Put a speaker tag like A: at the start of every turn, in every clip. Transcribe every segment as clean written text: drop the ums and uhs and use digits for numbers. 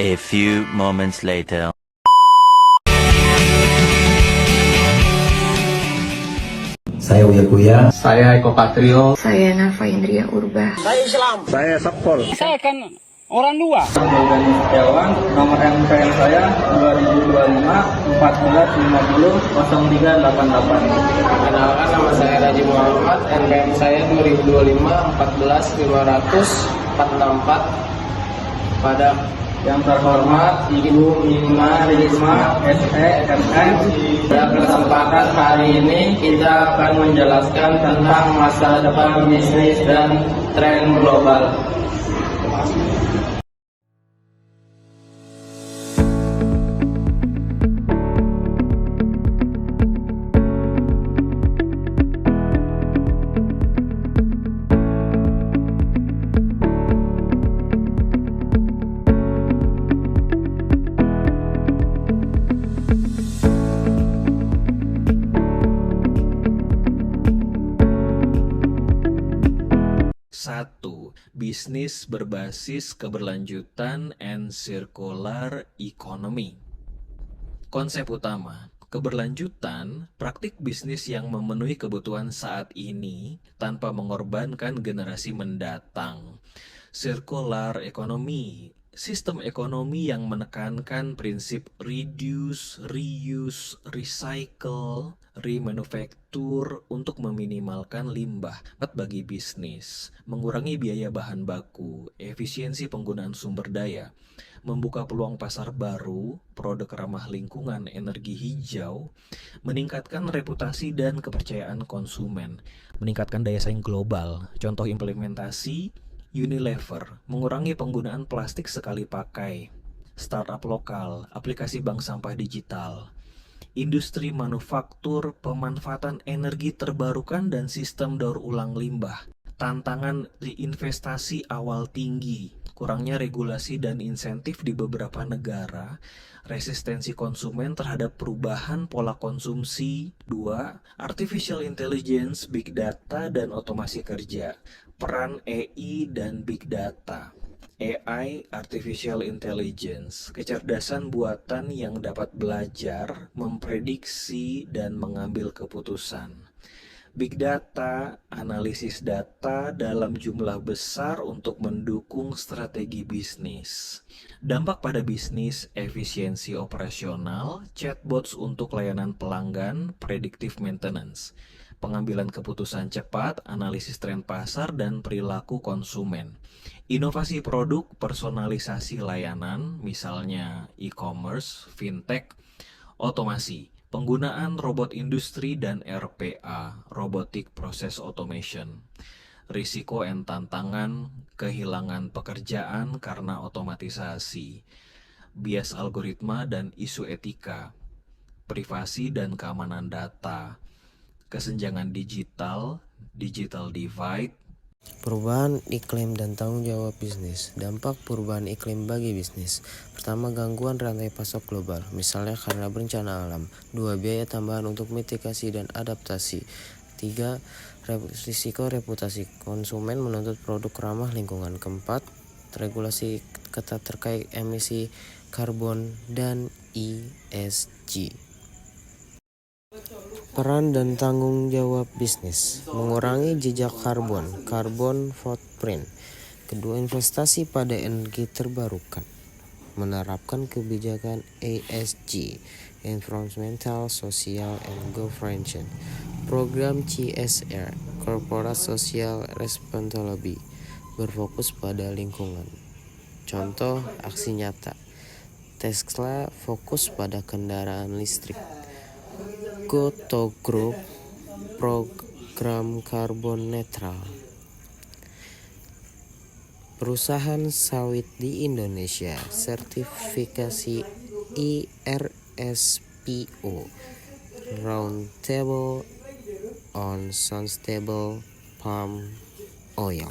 A: A few moments later.
B: Saya Uya Kuya.
C: Saya Eko Patrio.
D: Saya Nafa Indria Urba.
E: Saya Islam.
F: Saya Sapol.
E: Saya kan orang luar.
C: Dari Setiawan, nomor MPN saya 2025 1450 0388.
G: Kenalkan, nama saya Raji Muhammad, NPM saya 2025 14 500 464. Pada
C: Yang terhormat Ibu Mima Risma SEMM,
G: pada kesempatan hari ini kita akan menjelaskan tentang masa depan bisnis dan tren global.
H: Satu, bisnis berbasis keberlanjutan and circular economy. Konsep utama, keberlanjutan, praktik bisnis yang memenuhi kebutuhan saat ini tanpa mengorbankan generasi mendatang. Circular economy, sistem ekonomi yang menekankan prinsip reduce, reuse, recycle, remanufacture untuk meminimalkan limbah bagi bisnis, mengurangi biaya bahan baku, efisiensi penggunaan sumber daya, membuka peluang pasar baru, produk ramah lingkungan, energi hijau, meningkatkan reputasi dan kepercayaan konsumen, meningkatkan daya saing global. Contoh implementasi Unilever, mengurangi penggunaan plastik sekali pakai, startup lokal, aplikasi bank sampah digital, industri manufaktur, pemanfaatan energi terbarukan dan sistem daur ulang limbah, tantangan investasi awal tinggi, kurangnya regulasi dan insentif di beberapa negara, resistensi konsumen terhadap perubahan pola konsumsi. 2. Artificial Intelligence, Big Data, dan otomasi kerja. Peran AI dan Big Data. AI, Artificial Intelligence, kecerdasan buatan yang dapat belajar, memprediksi, dan mengambil keputusan. Big Data, analisis data dalam jumlah besar untuk mendukung strategi bisnis. Dampak pada bisnis, efisiensi operasional, chatbots untuk layanan pelanggan, predictive maintenance, pengambilan keputusan cepat, analisis tren pasar, dan perilaku konsumen. Inovasi produk, personalisasi layanan, misalnya e-commerce, fintech, otomasi, penggunaan robot industri dan RPA, robotic process automation. Risiko dan tantangan, kehilangan pekerjaan karena otomatisasi, bias algoritma dan isu etika, privasi dan keamanan data, kesenjangan digital, digital divide.
I: Perubahan iklim dan tanggung jawab bisnis. Dampak perubahan iklim bagi bisnis. Pertama, gangguan rantai pasok global, misalnya karena bencana alam. 2. Biaya tambahan untuk mitigasi dan adaptasi. 3. Risiko reputasi. Konsumen menuntut produk ramah lingkungan. 4. Regulasi ketat terkait emisi karbon dan ESG. Peran dan tanggung jawab bisnis. Mengurangi jejak karbon, carbon footprint. Kedua, investasi pada energi terbarukan. Menerapkan kebijakan ESG, Environmental, Social, and Governance. Program CSR, Corporate Social Responsibility, berfokus pada lingkungan. Contoh aksi nyata. Tesla fokus pada kendaraan listrik. Goto Group program karbon netral. Perusahaan sawit di Indonesia sertifikasi IRSPO Roundtable on Sustainable Palm Oil.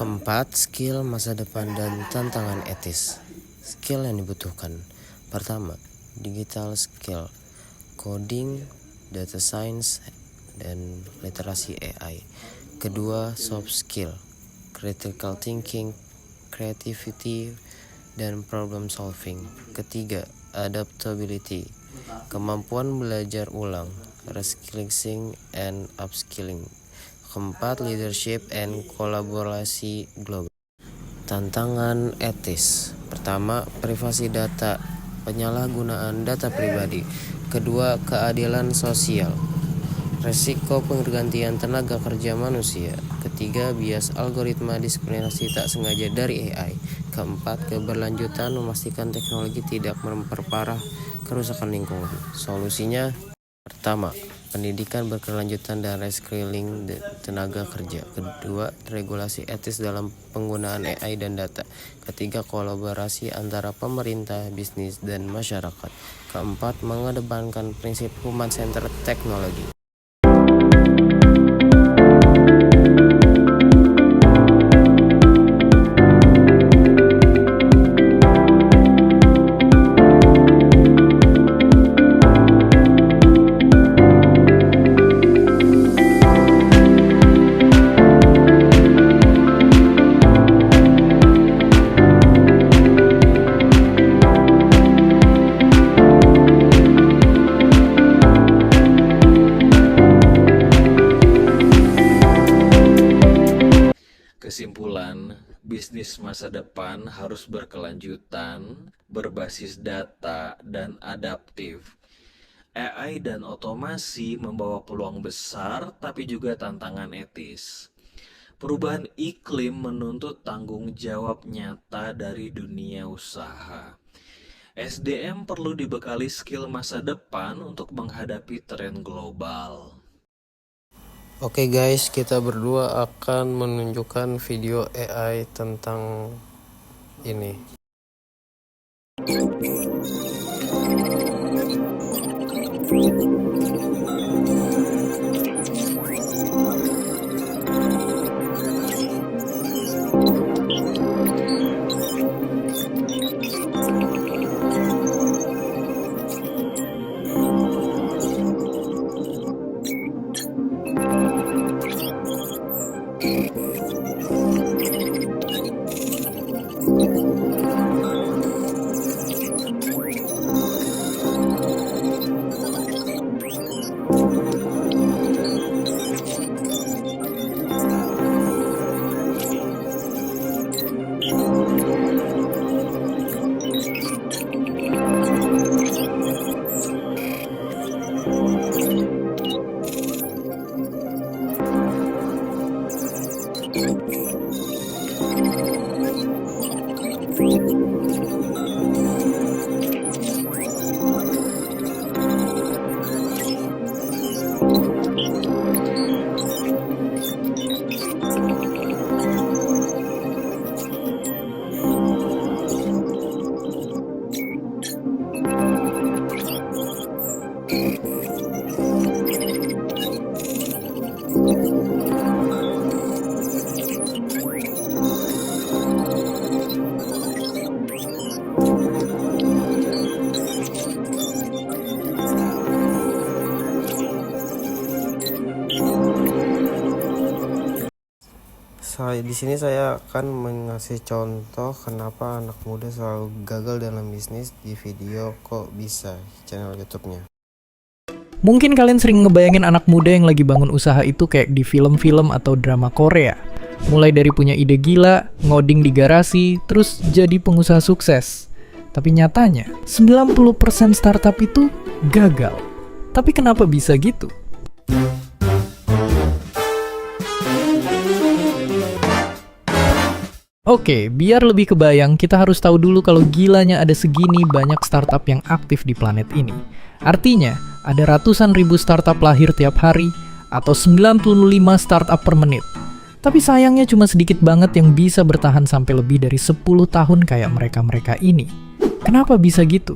I: Keempat, skill masa depan dan tantangan etis. Skill yang dibutuhkan. Pertama, digital skill, coding, data science, dan literasi AI. Kedua, soft skill, critical thinking, creativity, dan problem solving. Ketiga, adaptability, kemampuan belajar ulang, reskilling and upskilling. Keempat, leadership and kolaborasi global. Tantangan etis. Pertama, privasi data, penyalahgunaan data pribadi. Kedua, keadilan sosial, resiko penggantian tenaga kerja manusia. Ketiga, bias algoritma, diskriminasi tak sengaja dari AI. Keempat, keberlanjutan, memastikan teknologi tidak memperparah kerusakan lingkungan. Solusinya, pertama, pendidikan berkelanjutan dan reskilling tenaga kerja. Kedua, regulasi etis dalam penggunaan AI dan data. Ketiga, kolaborasi antara pemerintah, bisnis, dan masyarakat. Keempat, mengedepankan prinsip human-centered teknologi.
H: Kesimpulan, bisnis masa depan harus berkelanjutan, berbasis data, dan adaptif. AI dan otomasi membawa peluang besar, tapi juga tantangan etis. Perubahan iklim menuntut tanggung jawab nyata dari dunia usaha. SDM perlu dibekali skill masa depan untuk menghadapi tren global.
I: Oke guys, kita berdua akan menunjukkan video AI tentang ini. Di sini saya akan mengasih contoh kenapa anak muda selalu gagal dalam bisnis di video Kok Bisa, channel YouTube-nya.
F: Mungkin kalian sering ngebayangin anak muda yang lagi bangun usaha itu kayak di film-film atau drama Korea. Mulai dari punya ide gila, ngoding di garasi, terus jadi pengusaha sukses. Tapi nyatanya, 90% startup itu gagal. Tapi kenapa bisa gitu? Oke, biar lebih kebayang, kita harus tahu dulu kalau gilanya ada segini banyak startup yang aktif di planet ini. Artinya, ada ratusan ribu startup lahir tiap hari, atau 95 startup per menit. Tapi sayangnya cuma sedikit banget yang bisa bertahan sampai lebih dari 10 tahun kayak mereka-mereka ini. Kenapa bisa gitu?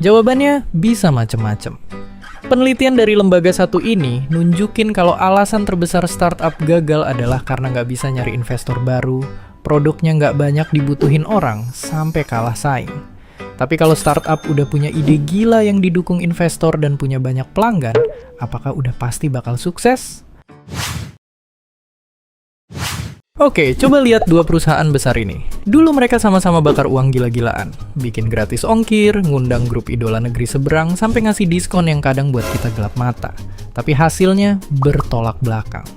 F: Jawabannya bisa macem-macem. Penelitian dari lembaga satu ini nunjukin kalau alasan terbesar startup gagal adalah karena nggak bisa nyari investor baru, produknya nggak banyak dibutuhin orang, sampai kalah saing. Tapi kalau startup udah punya ide gila yang didukung investor dan punya banyak pelanggan, apakah udah pasti bakal sukses? Oke, coba lihat dua perusahaan besar ini. Dulu mereka sama-sama bakar uang gila-gilaan. Bikin gratis ongkir, ngundang grup idola negeri seberang, sampai ngasih diskon yang kadang buat kita gelap mata. Tapi hasilnya bertolak belakang.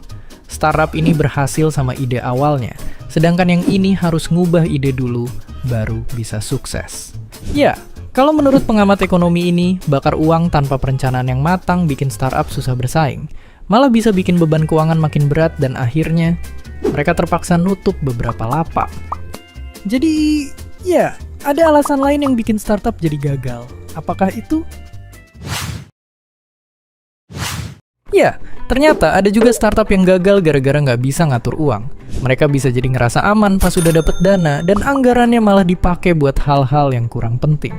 F: Startup ini berhasil sama ide awalnya, sedangkan yang ini harus ngubah ide dulu, baru bisa sukses. Ya, kalau menurut pengamat ekonomi ini, bakar uang tanpa perencanaan yang matang bikin startup susah bersaing. Malah bisa bikin beban keuangan makin berat dan akhirnya mereka terpaksa nutup beberapa lapak. Jadi, ya, ada alasan lain yang bikin startup jadi gagal. Apakah itu? Ya, ternyata ada juga startup yang gagal gara-gara nggak bisa ngatur uang. Mereka bisa jadi ngerasa aman pas udah dapet dana, dan anggarannya malah dipakai buat hal-hal yang kurang penting.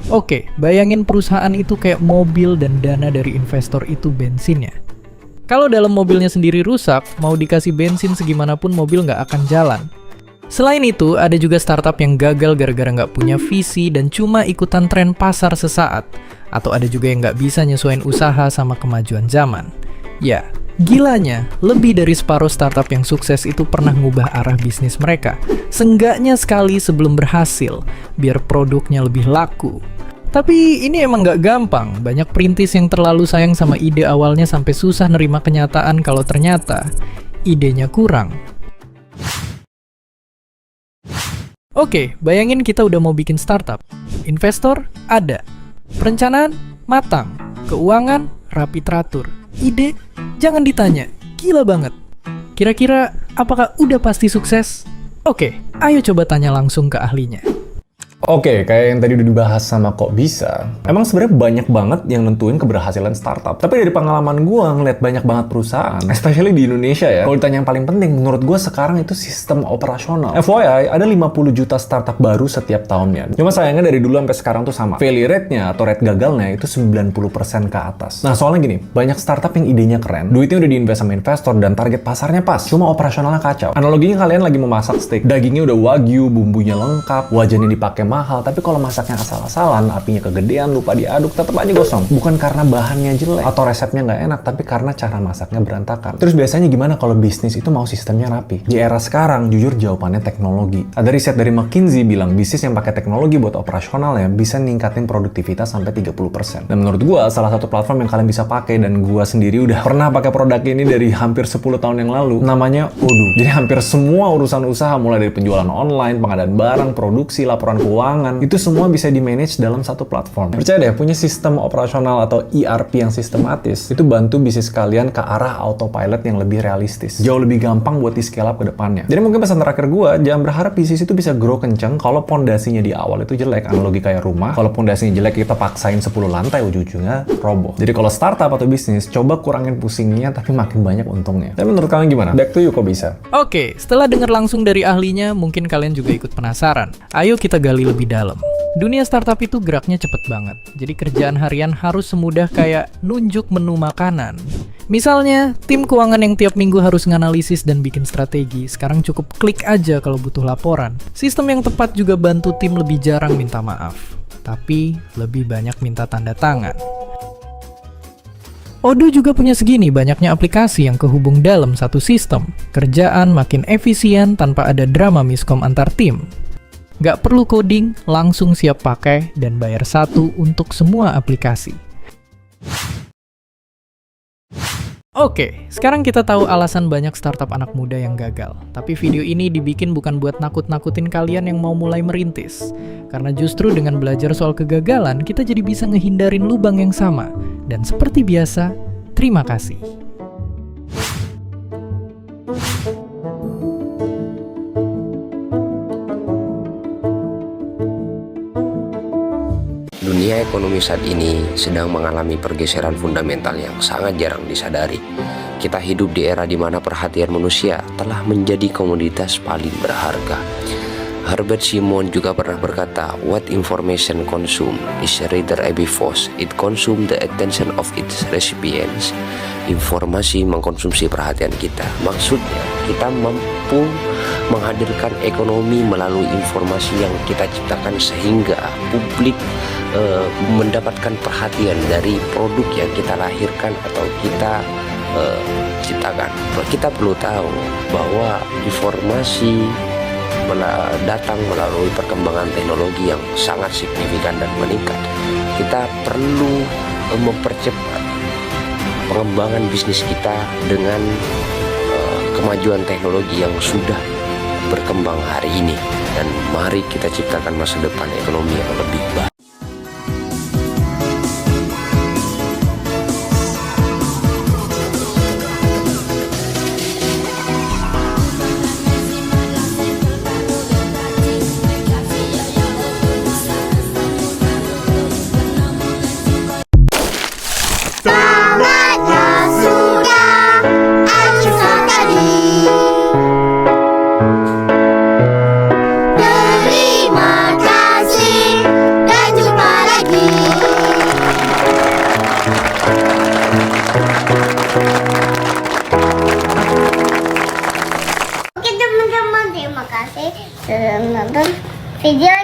F: Oke, bayangin perusahaan itu kayak mobil dan dana dari investor itu bensinnya. Kalau dalam mobilnya sendiri rusak, mau dikasih bensin segimanapun mobil nggak akan jalan. Selain itu, ada juga startup yang gagal gara-gara nggak punya visi dan cuma ikutan tren pasar sesaat. Atau ada juga yang nggak bisa nyesuaiin usaha sama kemajuan zaman. Ya, gilanya, lebih dari separuh startup yang sukses itu pernah ngubah arah bisnis mereka. Seenggaknya sekali sebelum berhasil, biar produknya lebih laku. Tapi ini emang nggak gampang, banyak perintis yang terlalu sayang sama ide awalnya sampai susah nerima kenyataan kalau ternyata idenya kurang. Oke, bayangin kita udah mau bikin startup. Investor ada, perencanaan matang, keuangan rapi teratur, ide jangan ditanya, gila banget. Kira-kira apakah udah pasti sukses? Oke, ayo coba tanya langsung ke ahlinya.
J: Oke, kayak yang tadi udah dibahas sama kok bisa. Emang sebenarnya banyak banget yang nentuin keberhasilan startup. Tapi dari pengalaman gue ngeliat banyak banget perusahaan, especially di Indonesia ya. Kalau ditanya yang paling penting, menurut gue sekarang itu sistem operasional. FYI, ada 50 juta startup baru setiap tahunnya. Cuma sayangnya dari dulu sampai sekarang tuh sama. Failure rate-nya atau rate gagalnya itu 90% ke atas. Nah, soalnya gini, banyak startup yang idenya keren, duitnya udah diinvest sama investor dan target pasarnya pas. Cuma operasionalnya kacau. Analoginya kalian lagi memasak steak, dagingnya udah wagyu, bumbunya lengkap, wajannya dipakai mahal, tapi kalau masaknya asal-asalan, apinya kegedean, lupa diaduk, tetap aja gosong. Bukan karena bahannya jelek atau resepnya nggak enak, tapi karena cara masaknya berantakan. Terus biasanya gimana kalau bisnis itu mau sistemnya rapi? Di era sekarang, jujur jawabannya teknologi. Ada riset dari McKinsey bilang bisnis yang pakai teknologi buat operasionalnya bisa ningkatin produktivitas sampai 30%. Dan menurut gua, salah satu platform yang kalian bisa pakai, dan gua sendiri udah pernah pakai produk ini dari hampir 10 tahun yang lalu, namanya Odoo. Jadi hampir semua urusan usaha, mulai dari penjualan online, pengadaan barang, produksi, laporan keuangan, itu semua bisa di-manage dalam satu platform. Percaya deh, punya sistem operasional atau ERP yang sistematis, itu bantu bisnis kalian ke arah autopilot yang lebih realistis. Jauh lebih gampang buat di-scale up ke depannya. Jadi mungkin pesan terakhir gua, jangan berharap bisnis itu bisa grow kenceng kalau pondasinya di awal itu jelek. Analogi kayak rumah, kalau pondasinya jelek kita paksain 10 lantai, ujung-ujungnya roboh. Jadi kalau startup atau bisnis, coba kurangin pusingnya tapi makin banyak untungnya. Tapi menurut kalian gimana? Back to you, kok bisa?
F: Oke, setelah dengar langsung dari ahlinya, mungkin kalian juga ikut penasaran. Ayo kita gali lebih dalam. Dunia startup itu geraknya cepet banget, jadi kerjaan harian harus semudah kayak nunjuk menu makanan. Misalnya, tim keuangan yang tiap minggu harus nganalisis dan bikin strategi, sekarang cukup klik aja kalau butuh laporan. Sistem yang tepat juga bantu tim lebih jarang minta maaf, tapi lebih banyak minta tanda tangan. Odoo juga punya segini banyaknya aplikasi yang kehubung dalam satu sistem. Kerjaan makin efisien tanpa ada drama miskom antar tim. Nggak perlu coding, langsung siap pakai, dan bayar satu untuk semua aplikasi. Oke, sekarang kita tahu alasan banyak startup anak muda yang gagal. Tapi video ini dibikin bukan buat nakut-nakutin kalian yang mau mulai merintis. Karena justru dengan belajar soal kegagalan, kita jadi bisa ngehindarin lubang yang sama. Dan seperti biasa, terima kasih.
I: Dunia ekonomi ekonomi saat ini sedang mengalami pergeseran fundamental yang sangat jarang disadari. Kita hidup di era di mana perhatian manusia telah menjadi komoditas paling berharga. Herbert Simon juga pernah berkata, "What information consume is rather a force. It consume the attention of its recipients." Informasi mengkonsumsi perhatian kita. Maksudnya, kita mampu menghadirkan ekonomi melalui informasi yang kita ciptakan sehingga publik mendapatkan perhatian dari produk yang kita lahirkan atau kita ciptakan. Kita perlu tahu bahwa informasi datang melalui perkembangan teknologi yang sangat signifikan dan meningkat. Kita perlu mempercepat pengembangan bisnis kita dengan kemajuan teknologi yang sudah berkembang hari ini, dan mari kita ciptakan masa depan ekonomi yang lebih baik.
K: Oke teman-teman, terima kasih sudah menonton video